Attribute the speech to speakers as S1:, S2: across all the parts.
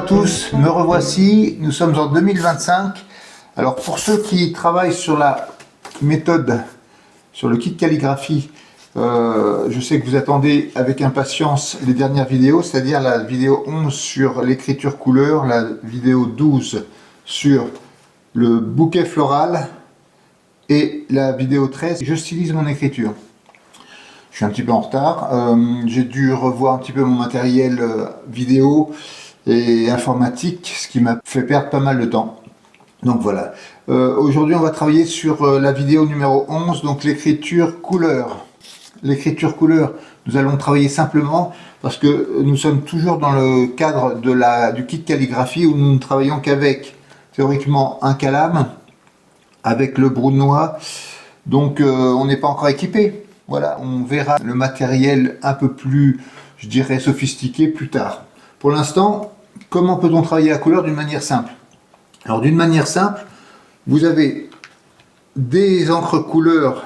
S1: tous, me revoici, nous sommes en 2025. Alors pour ceux qui travaillent sur la méthode, sur le kit calligraphie, je sais que vous attendez avec impatience les dernières vidéos, c'est-à-dire la vidéo 11 sur l'écriture couleur, la vidéo 12 sur le bouquet floral et la vidéo 13, je stylise mon écriture. Je suis un petit peu en retard, j'ai dû revoir un petit peu mon matériel vidéo et informatique, ce qui m'a fait perdre pas mal de temps. Donc voilà, aujourd'hui on va travailler sur la vidéo numéro 11, donc l'écriture couleur. L'écriture couleur, nous allons travailler simplement parce que nous sommes toujours dans le cadre de du kit calligraphie où nous ne travaillons qu'avec théoriquement un calame, avec le Brunois, donc on n'est pas encore équipé. Voilà, on verra le matériel un peu plus, je dirais, sophistiqué plus tard. Pour l'instant, comment peut-on travailler la couleur d'une manière simple? Alors d'une manière simple, vous avez des encres couleur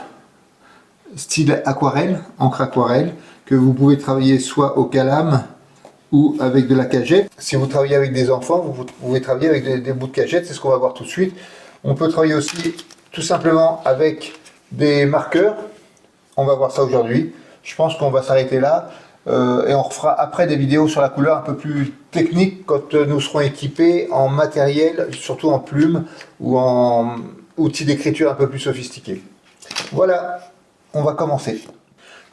S1: style aquarelle, encre aquarelle, que vous pouvez travailler soit au calame ou avec de la cagette. Si vous travaillez avec des enfants, vous pouvez travailler avec des bouts de cagette, c'est ce qu'on va voir tout de suite. On peut travailler aussi tout simplement avec des marqueurs. On va voir ça aujourd'hui. Je pense qu'on va s'arrêter là et on refera après des vidéos sur la couleur un peu plus techniques quand nous serons équipés en matériel, surtout en plumes ou en outils d'écriture un peu plus sophistiqués. Voilà, on va commencer.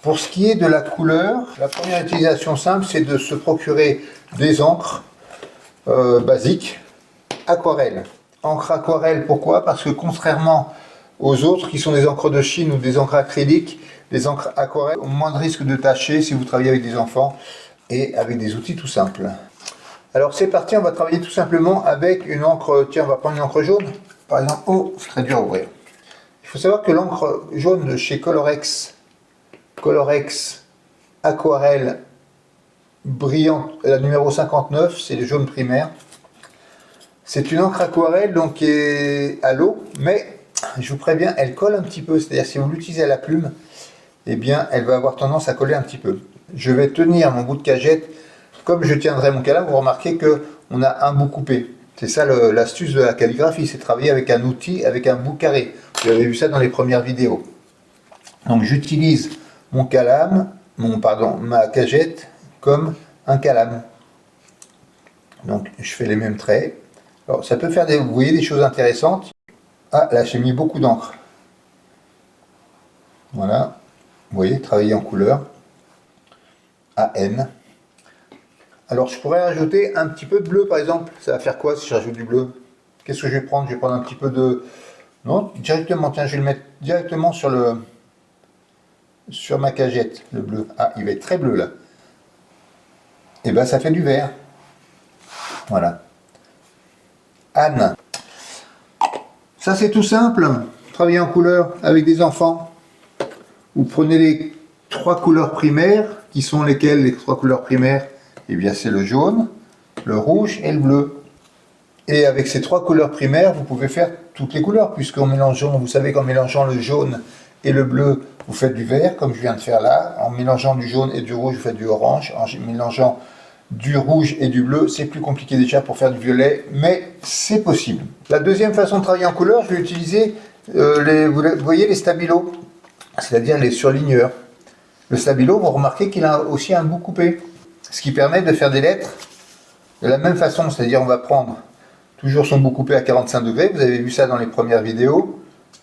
S1: Pour ce qui est de la couleur, la première utilisation simple, c'est de se procurer des encres basiques, aquarelle. Encre aquarelle, pourquoi? Parce que contrairement aux autres qui sont des encres de Chine ou des encres acryliques, les encres aquarelles ont moins de risque de tacher si vous travaillez avec des enfants et avec des outils tout simples. Alors c'est parti, on va travailler tout simplement avec une encre, tiens on va prendre une encre jaune, par exemple, oh c'est très dur à ouvrir. Il faut savoir que l'encre jaune de chez Colorex Aquarelle brillante, la numéro 59, c'est le jaune primaire. C'est une encre aquarelle donc qui est à l'eau, mais je vous préviens, elle colle un petit peu, c'est-à-dire si vous l'utilisez à la plume, eh bien, elle va avoir tendance à coller un petit peu. Je vais tenir mon bout de cagette comme je tiendrai mon calame. Vous remarquez qu'on a un bout coupé. C'est ça l'astuce de la calligraphie, c'est travailler avec un outil, avec un bout carré. Vous avez vu ça dans les premières vidéos. Donc j'utilise mon calame, ma cagette comme un calame. Donc je fais les mêmes traits. Alors ça peut faire vous voyez, des choses intéressantes. Ah, là j'ai mis beaucoup d'encre. Voilà. Vous voyez, travailler en couleur. AN. Alors je pourrais rajouter un petit peu de bleu par exemple. Ça va faire quoi si je rajoute du bleu? Qu'est-ce que je vais prendre? Je vais prendre un petit peu de... Non, directement, tiens, je vais le mettre directement sur ma cagette, le bleu. Ah, il va être très bleu là. Et bien ça fait du vert. Voilà. Anne. Ça c'est tout simple. Travailler en couleur avec des enfants. Vous prenez les trois couleurs primaires, qui sont lesquelles les trois couleurs primaires? Eh bien c'est le jaune, le rouge et le bleu. Et avec ces trois couleurs primaires, vous pouvez faire toutes les couleurs, puisqu'en mélangeant, vous savez qu'en mélangeant le jaune et le bleu, vous faites du vert, comme je viens de faire là. En mélangeant du jaune et du rouge, vous faites du orange. En mélangeant du rouge et du bleu, c'est plus compliqué déjà pour faire du violet, mais c'est possible. La deuxième façon de travailler en couleur, je vais utiliser, vous voyez les stabilos, c'est-à-dire les surligneurs. Le stabilo, vous remarquez qu'il a aussi un bout coupé, ce qui permet de faire des lettres de la même façon, c'est-à-dire on va prendre toujours son bout coupé à 45 degrés, vous avez vu ça dans les premières vidéos,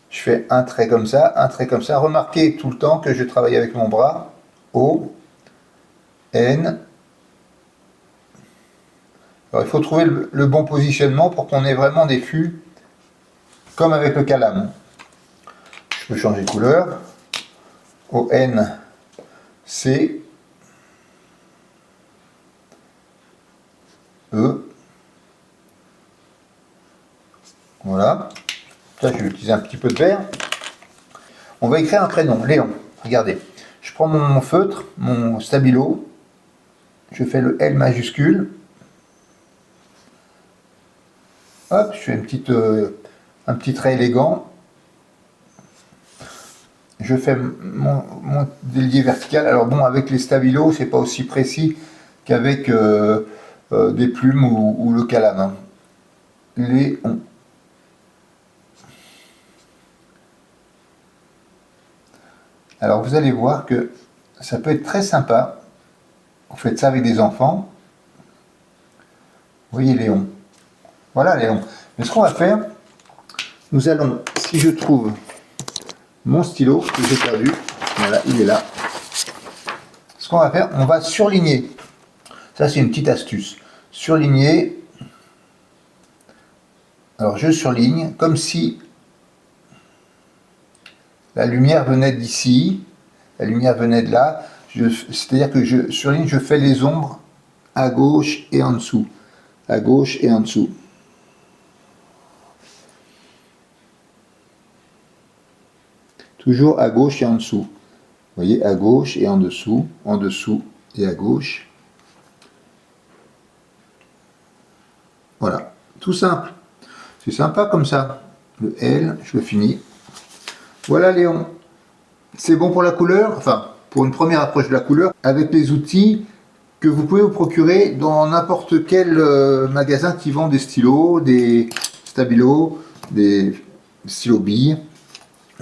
S1: je fais un trait comme ça, un trait comme ça, remarquez tout le temps que je travaille avec mon bras, O, N. Alors il faut trouver le bon positionnement pour qu'on ait vraiment des fûts comme avec le calame. Je peux changer de couleur, O, N, C, E. Voilà. Là, je vais utiliser un petit peu de vert. On va écrire un prénom, Léon. Regardez. Je prends mon feutre, mon stabilo. Je fais le L majuscule. Hop, je fais un petit trait élégant. Je fais mon délié vertical. Alors bon, avec les stabilos, c'est pas aussi précis qu'avec des plumes ou le calame. Léon. Alors vous allez voir que ça peut être très sympa. Vous faites ça avec des enfants. Vous voyez Léon. Voilà Léon. Mais ce qu'on va faire, nous allons, si je trouve mon stylo que j'ai perdu, voilà, il est là. Ce qu'on va faire, on va surligner. Ça c'est une petite astuce. Surligner. Alors je surligne comme si la lumière venait d'ici, la lumière venait de là. C'est-à-dire que je surligne, je fais les ombres à gauche et en dessous. À gauche et en dessous. Toujours à gauche et en dessous. Vous voyez, à gauche et en dessous et à gauche. Voilà, tout simple. C'est sympa comme ça. Le L, je le finis. Voilà Léon. C'est bon pour la couleur, enfin, pour une première approche de la couleur, avec les outils que vous pouvez vous procurer dans n'importe quel magasin qui vend des stylos, des stabilos, des stylos billes.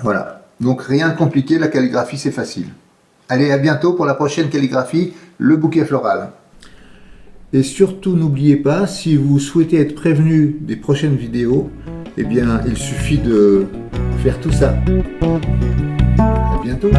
S1: Voilà. Donc rien de compliqué, la calligraphie c'est facile. Allez, à bientôt pour la prochaine calligraphie, le bouquet floral. Et surtout n'oubliez pas, si vous souhaitez être prévenu des prochaines vidéos, eh bien il suffit de faire tout ça. À bientôt.